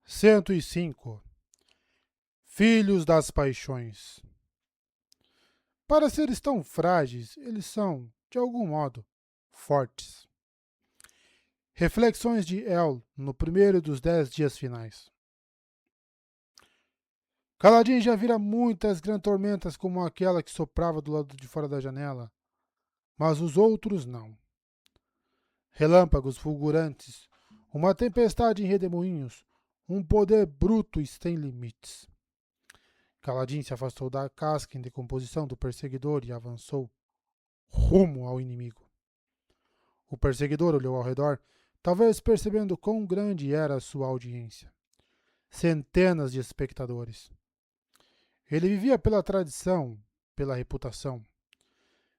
105. Filhos das paixões. Para seres tão frágeis, eles são, de algum modo, fortes. Reflexões de El no primeiro dos 10 dias finais. Kaladin já vira muitas grandes tormentas como aquela que soprava do lado de fora da janela, mas os outros não. Relâmpagos fulgurantes, uma tempestade em redemoinhos, um poder bruto e sem limites. Kaladin se afastou da casca em decomposição do perseguidor e avançou rumo ao inimigo. O perseguidor olhou ao redor, talvez percebendo quão grande era a sua audiência. Centenas de espectadores. Ele vivia pela tradição, pela reputação.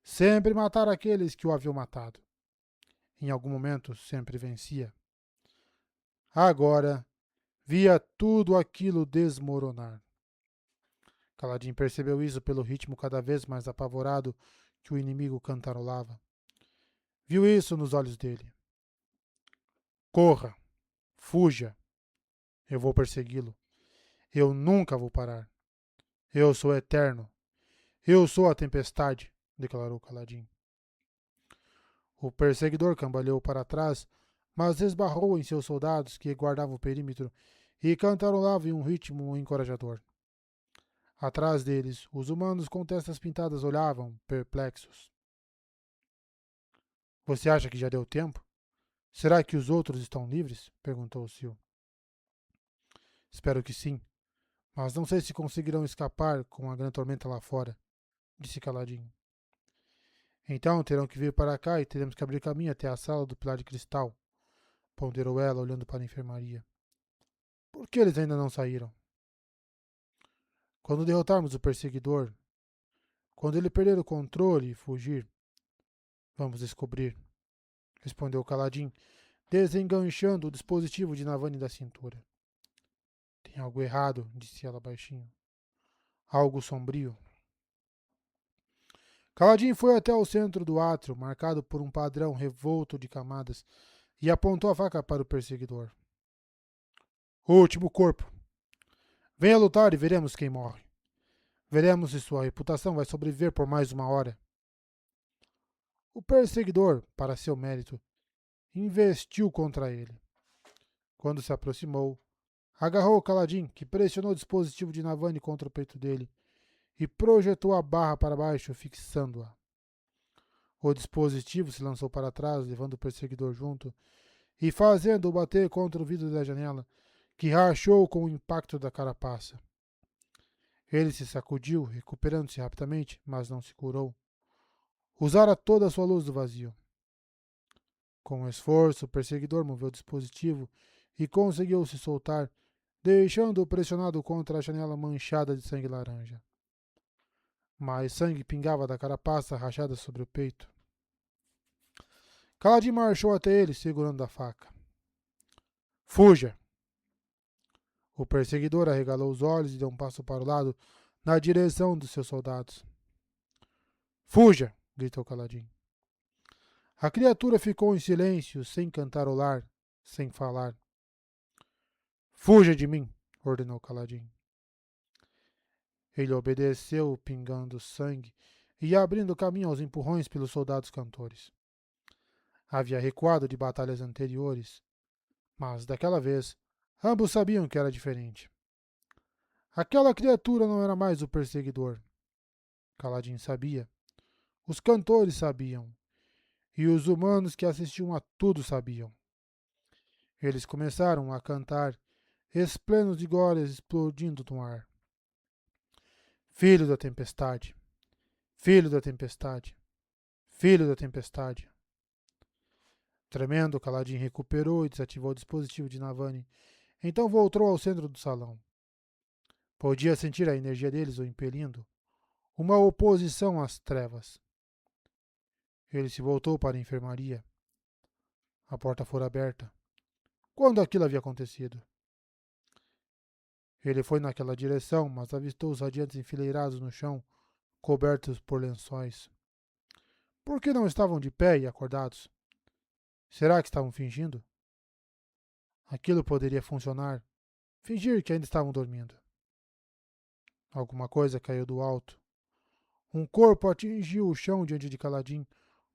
Sempre matar aqueles que o haviam matado. Em algum momento, sempre vencia. Agora, via tudo aquilo desmoronar. Kaladin percebeu isso pelo ritmo cada vez mais apavorado que o inimigo cantarolava. Viu isso nos olhos dele. Corra, fuja, eu vou persegui-lo. Eu nunca vou parar. Eu sou eterno. Eu sou a tempestade, declarou Kaladin. O perseguidor cambaleou para trás, mas esbarrou em seus soldados que guardavam o perímetro e cantarolava em um ritmo encorajador. Atrás deles, os humanos com testas pintadas olhavam, perplexos. Você acha que já deu tempo? Será que os outros estão livres? Perguntou Sil. Espero que sim, mas não sei se conseguirão escapar com a grande tormenta lá fora, disse Kaladin. Então terão que vir para cá e teremos que abrir caminho até a sala do pilar de cristal, ponderou ela, olhando para a enfermaria. Por que eles ainda não saíram? Quando derrotarmos o perseguidor, quando ele perder o controle e fugir, vamos descobrir, respondeu Kaladin, desenganchando o dispositivo de Navani da cintura. Tem algo errado, disse ela baixinho. Algo sombrio. Kaladin foi até o centro do átrio, marcado por um padrão revolto de camadas, e apontou a faca para o perseguidor. O último corpo. Venha lutar e veremos quem morre. Veremos se sua reputação vai sobreviver por mais uma hora. O perseguidor, para seu mérito, investiu contra ele. Quando se aproximou, agarrou Kaladin, que pressionou o dispositivo de Navani contra o peito dele, e projetou a barra para baixo, fixando-a. O dispositivo se lançou para trás, levando o perseguidor junto, e fazendo-o bater contra o vidro da janela, que rachou com o impacto da carapaça. Ele se sacudiu, recuperando-se rapidamente, mas não se curou. Usara toda a sua luz do vazio. Com esforço, o perseguidor moveu o dispositivo e conseguiu se soltar, deixando-o pressionado contra a janela manchada de sangue laranja. Mas sangue pingava da carapaça rachada sobre o peito. Kaladin marchou até ele, segurando a faca. Fuja! O perseguidor arregalou os olhos e deu um passo para o lado, na direção dos seus soldados. Fuja! Gritou Kaladin. A criatura ficou em silêncio, sem cantarolar, sem falar. Fuja de mim! Ordenou Kaladin. Ele obedeceu, pingando sangue e abrindo caminho aos empurrões pelos soldados cantores. Havia recuado de batalhas anteriores, mas daquela vez ambos sabiam que era diferente. Aquela criatura não era mais o perseguidor. Kaladin sabia. Os cantores sabiam. E os humanos que assistiam a tudo sabiam. Eles começaram a cantar, esplêndidos de glórias explodindo no ar. Filho da tempestade, filho da tempestade, filho da tempestade. Tremendo, Kaladin recuperou e desativou o dispositivo de Navani. Então voltou ao centro do salão. Podia sentir a energia deles o impelindo. Uma oposição às trevas. Ele se voltou para a enfermaria. A porta fora aberta. Quando aquilo havia acontecido? Ele foi naquela direção, mas avistou os radiantes enfileirados no chão, cobertos por lençóis. Por que não estavam de pé e acordados? Será que estavam fingindo? Aquilo poderia funcionar, Fingir que ainda estavam dormindo. Alguma coisa caiu do alto. Um corpo atingiu o chão diante de Caladim,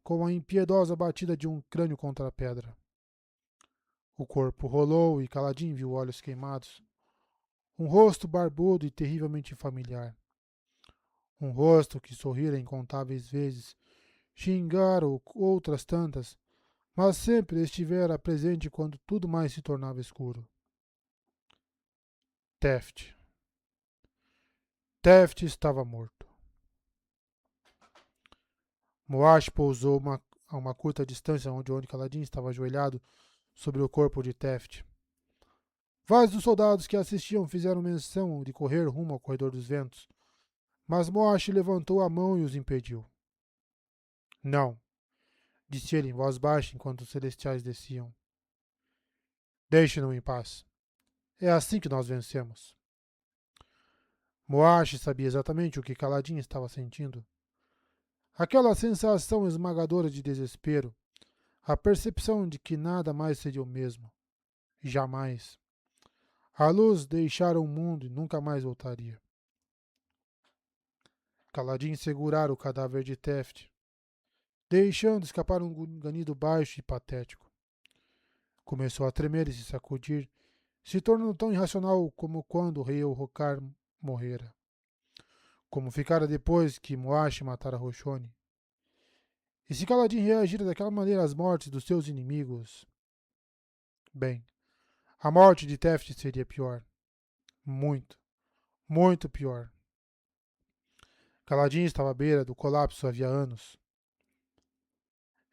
com a impiedosa batida de um crânio contra a pedra. O corpo rolou e Caladim viu olhos queimados. Um rosto barbudo e terrivelmente familiar. Um rosto que sorrira incontáveis vezes, xingara outras tantas, mas sempre estivera presente quando tudo mais se tornava escuro. Teft. Teft estava morto. Moash pousou a uma curta distância onde Caladim estava ajoelhado sobre o corpo de Teft. Vários dos soldados que assistiam fizeram menção de correr rumo ao corredor dos ventos, mas Moash levantou a mão e os impediu. Não, disse ele em voz baixa enquanto os celestiais desciam. Deixe-no em paz. É assim que nós vencemos. Moash sabia exatamente o que Caladim estava sentindo. Aquela sensação esmagadora de desespero, a percepção de que nada mais seria o mesmo. Jamais. A luz deixara o mundo e nunca mais voltaria. Caladim segurara o cadáver de Teft, deixando escapar um ganido baixo e patético. Começou a tremer e se sacudir, se tornando tão irracional como quando o rei Elrocar morrera. Como ficara depois que Moash matara Roshone. E se Caladim reagira daquela maneira às mortes dos seus inimigos? Bem, a morte de Teft seria pior. Muito, muito pior. Caladim estava à beira do colapso havia anos.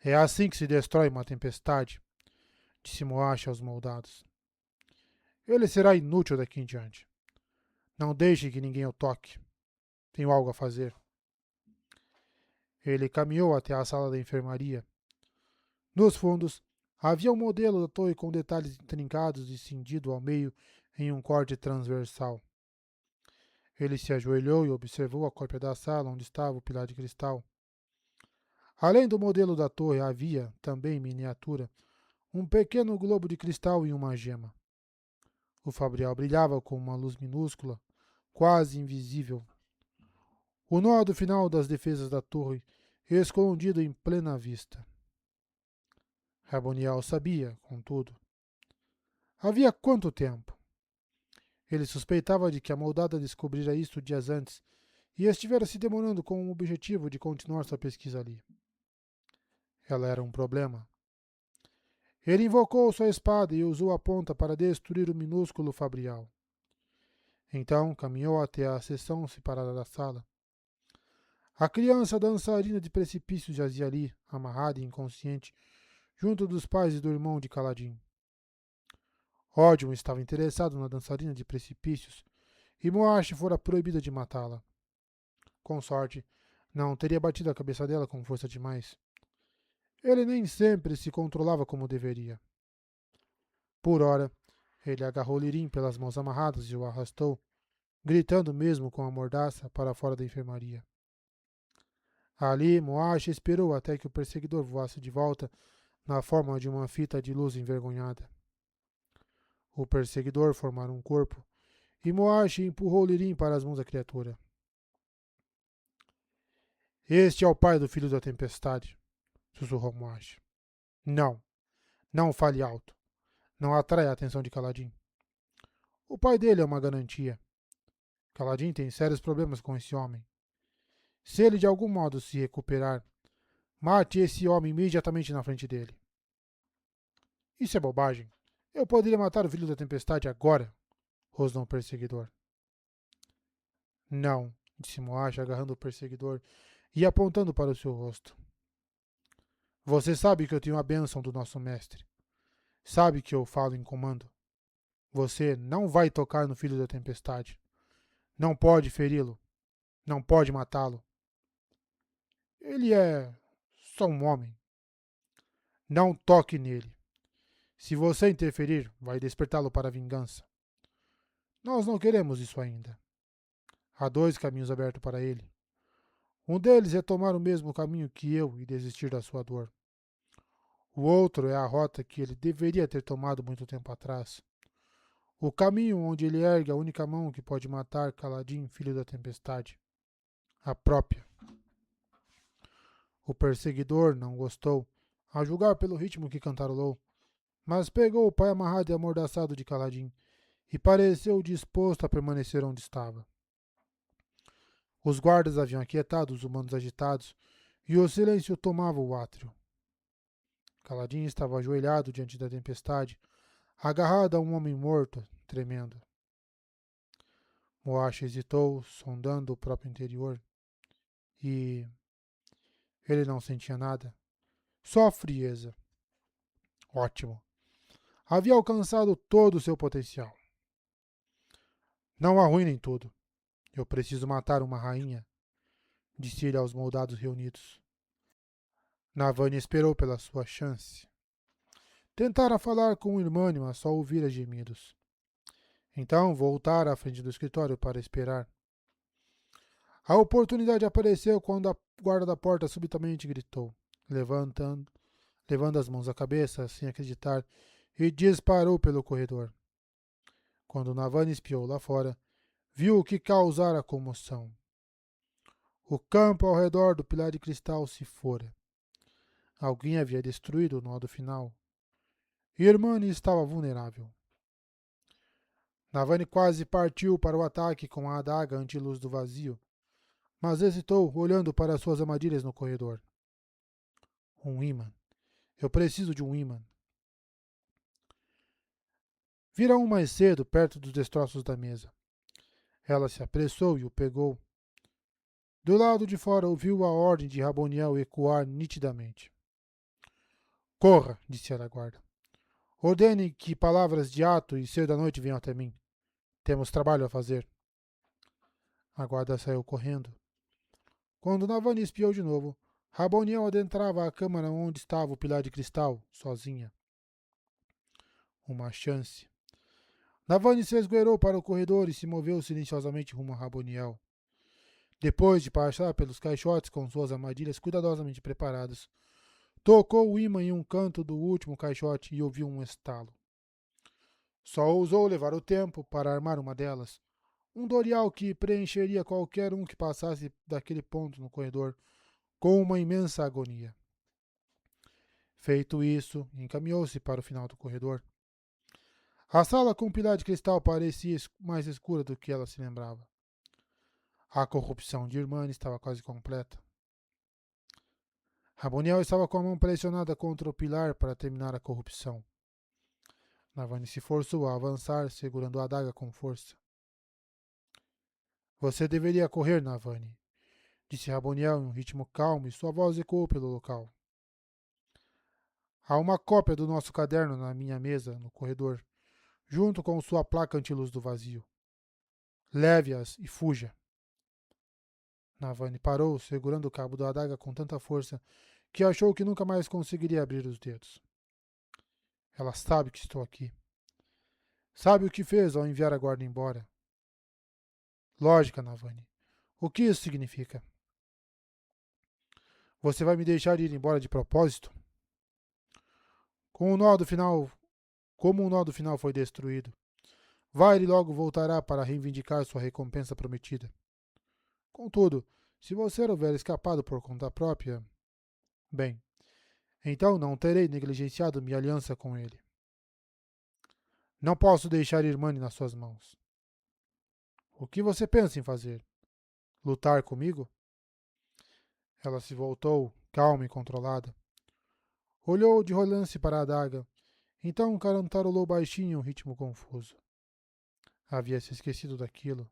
É assim que se destrói uma tempestade, disse Moash aos moldados. Ele será inútil daqui em diante. Não deixe que ninguém o toque. Tenho algo a fazer. Ele caminhou até a sala da enfermaria. Nos fundos, havia um modelo da torre com detalhes intrincados e cindido ao meio em um corte transversal. Ele se ajoelhou e observou a cópia da sala onde estava o pilar de cristal. Além do modelo da torre, havia, também em miniatura, um pequeno globo de cristal e uma gema. O fabrial brilhava com uma luz minúscula, quase invisível. O nó do final das defesas da torre, escondido em plena vista. Raboniel sabia, contudo. Havia quanto tempo? Ele suspeitava de que a moldada descobrira isto dias antes e estivera se demorando com o objetivo de continuar sua pesquisa ali. Ela era um problema. Ele invocou sua espada e usou a ponta para destruir o minúsculo fabrial. Então caminhou até a seção separada da sala. A criança dançarina de precipícios jazia ali, amarrada e inconsciente, junto dos pais e do irmão de Caladim. Ódion estava interessado na dançarina de precipícios e Moash fora proibida de matá-la. Com sorte, não teria batido a cabeça dela com força demais. Ele nem sempre se controlava como deveria. Por ora, ele agarrou Lirim pelas mãos amarradas e o arrastou, gritando mesmo com a mordaça para fora da enfermaria. Ali, Moash esperou até que o perseguidor voasse de volta na forma de uma fita de luz envergonhada. O perseguidor formara um corpo e Moash empurrou Lirim para as mãos da criatura. Este é o pai do filho da tempestade, sussurrou Moash. Não, não fale alto. Não atrai a atenção de Caladim. O pai dele é uma garantia. Caladim tem sérios problemas com esse homem. Se ele de algum modo se recuperar, mate esse homem imediatamente na frente dele. Isso é bobagem. Eu poderia matar o filho da tempestade agora, rosnou o perseguidor. Não, disse Moash agarrando o perseguidor e apontando para o seu rosto. Você sabe que eu tenho a bênção do nosso mestre. Sabe que eu falo em comando. Você não vai tocar no filho da tempestade. Não pode feri-lo. Não pode matá-lo. Ele é só um homem. Não toque nele. Se você interferir, vai despertá-lo para a vingança. Nós não queremos isso ainda. Há dois caminhos abertos para ele. Um deles é tomar o mesmo caminho que eu e desistir da sua dor. O outro é a rota que ele deveria ter tomado muito tempo atrás. O caminho onde ele ergue a única mão que pode matar Kaladin, filho da tempestade. A própria. O perseguidor não gostou, a julgar pelo ritmo que cantarolou, mas pegou o pai amarrado e amordaçado de Kaladin e pareceu disposto a permanecer onde estava. Os guardas haviam aquietado os humanos agitados e o silêncio tomava o átrio. Kaladin estava ajoelhado diante da tempestade, agarrado a um homem morto, tremendo. Moash hesitou, sondando o próprio interior, e ele não sentia nada, só frieza. Ótimo. Havia alcançado todo o seu potencial. Não arruinem tudo. Eu preciso matar uma rainha, disse ele aos moldados reunidos. Navani esperou pela sua chance. Tentara falar com o irmão, mas só ouvira gemidos. Então voltara à frente do escritório para esperar. A oportunidade apareceu quando a guarda da porta subitamente gritou, levando as mãos à cabeça, sem acreditar, e disparou pelo corredor. Quando Navani espiou lá fora, viu o que causara comoção. O campo ao redor do pilar de cristal se fora. Alguém havia destruído o nó do final. Irmani estava vulnerável. Navani quase partiu para o ataque com a adaga anti-luz do vazio, mas hesitou, olhando para suas armadilhas no corredor. Um ímã. Eu preciso de um ímã. Vira um mais cedo, perto dos destroços da mesa. Ela se apressou e o pegou. Do lado de fora ouviu a ordem de Raboniel ecoar nitidamente. Corra, disse a guarda. Ordene que palavras de ato e ser da noite venham até mim. Temos trabalho a fazer. A guarda saiu correndo. Quando Navani espiou de novo, Raboniel adentrava a câmara onde estava o pilar de cristal, sozinha. Uma chance. Navani se esgueirou para o corredor e se moveu silenciosamente rumo a Raboniel. Depois de passar pelos caixotes com suas armadilhas cuidadosamente preparadas, tocou o ímã em um canto do último caixote e ouviu um estalo. Só ousou levar o tempo para armar uma delas, um dorial que preencheria qualquer um que passasse daquele ponto no corredor com uma imensa agonia. Feito isso, encaminhou-se para o final do corredor. A sala com pilar de cristal parecia mais escura do que ela se lembrava. A corrupção de Irmã estava quase completa. Raboniel estava com a mão pressionada contra o pilar para terminar a corrupção. Navani se forçou a avançar, segurando a adaga com força. Você deveria correr, Navani, disse Raboniel em um ritmo calmo e sua voz ecoou pelo local. Há uma cópia do nosso caderno na minha mesa, no corredor, junto com sua placa antiluz do vazio. Leve-as e fuja. Navani parou, segurando o cabo da adaga com tanta força que achou que nunca mais conseguiria abrir os dedos. Ela sabe que estou aqui. Sabe o que fez ao enviar a guarda embora. Lógica, Navani. O que isso significa? Você vai me deixar ir embora de propósito? Com o nó do final, como o nó do final foi destruído, Vaire logo voltará para reivindicar sua recompensa prometida. Contudo, se você houver escapado por conta própria, bem, então não terei negligenciado minha aliança com ele. Não posso deixar Irmani nas suas mãos. O que você pensa em fazer? Lutar comigo? Ela se voltou, calma e controlada. Olhou de relance para a adaga, então cantarolou baixinho em um ritmo confuso. Havia se esquecido daquilo.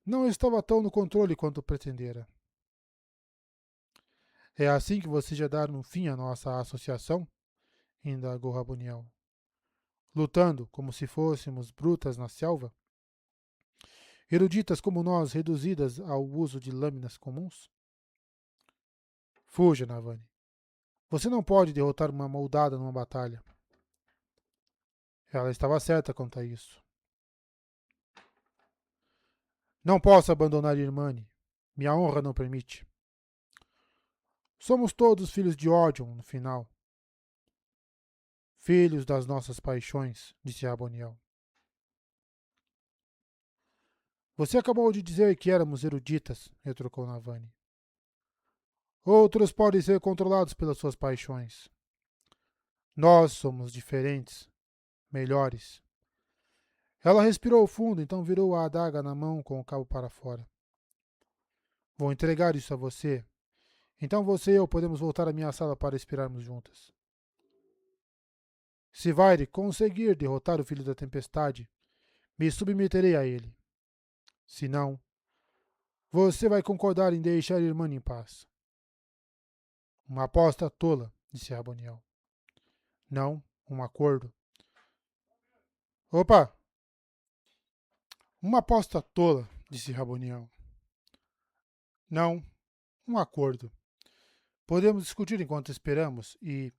Não estava tão no controle quanto pretendera. É assim que você já dar um fim à nossa associação? Indagou Raboniel. Lutando como se fôssemos brutas na selva? Eruditas como nós, reduzidas ao uso de lâminas comuns? Fuja, Navani. Você não pode derrotar uma moldada numa batalha. Ela estava certa quanto a isso. Não posso abandonar Irmani. Minha honra não permite. Somos todos filhos de Ódion, no final. Filhos das nossas paixões, disse Raboniel. Você acabou de dizer que éramos eruditas, retrucou Navani. Outros podem ser controlados pelas suas paixões. Nós somos diferentes, melhores. Ela respirou fundo, então virou a adaga na mão com o cabo para fora. Vou entregar isso a você. Então você e eu podemos voltar à minha sala para expirarmos juntas. Se Vaire conseguir derrotar o filho da tempestade, me submeterei a ele. Se não, você vai concordar em deixar a irmã em paz. Uma aposta tola, disse Raboniel. Não, um acordo. Opa! Uma aposta tola, disse Raboniel. Não, um acordo. Podemos discutir enquanto esperamos e,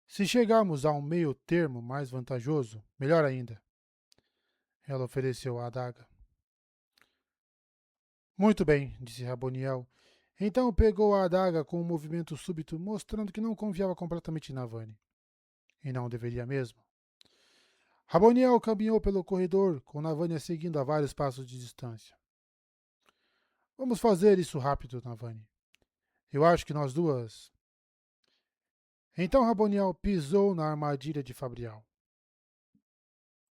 se chegarmos a um meio termo mais vantajoso, melhor ainda. Ela ofereceu a adaga. Muito bem, disse Raboniel. Então pegou a adaga com um movimento súbito, mostrando que não confiava completamente em Navani. E não deveria mesmo. Raboniel caminhou pelo corredor, com Navani seguindo a vários passos de distância. Vamos fazer isso rápido, Navani. Eu acho que nós duas. Então Raboniel pisou na armadilha de Fabrial.